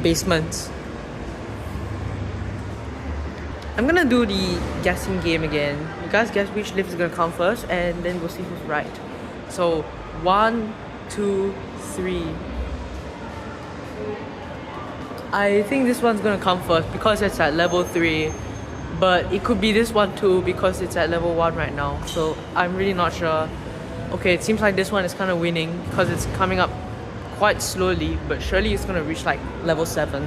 basements. I'm gonna do the guessing game again. You guys guess which lift is gonna come first, and then we'll see who's right. So 1, 2, 3. I think this one's gonna come first because it's at level 3, but it could be this one too because it's at level 1 right now. So I'm really not sure. Okay, it seems like this one is kind of winning because it's coming up quite slowly, but surely it's gonna reach like level 7.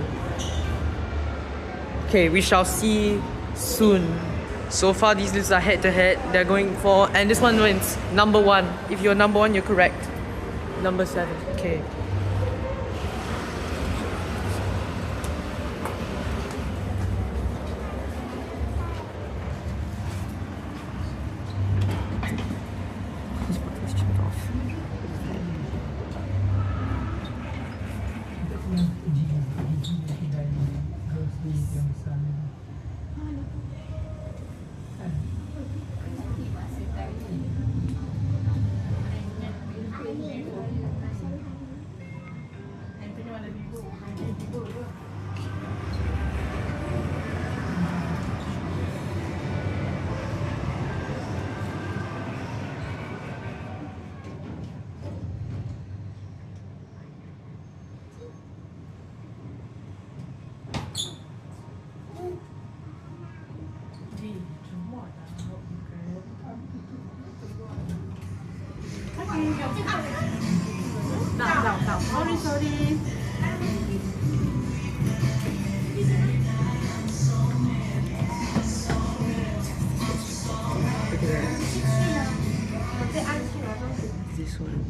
Okay, we shall see soon. So far these lists are head to head. They're going for, and this one wins number 1. If you're number 1, you're correct. Number 7. Okay. Sorry. This one.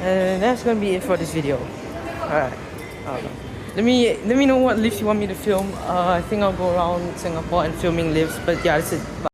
And that's gonna be it for this video. Alright. Let me know what lifts you want me to film. I think I'll go around Singapore and filming lifts, but yeah, that's it. Bye.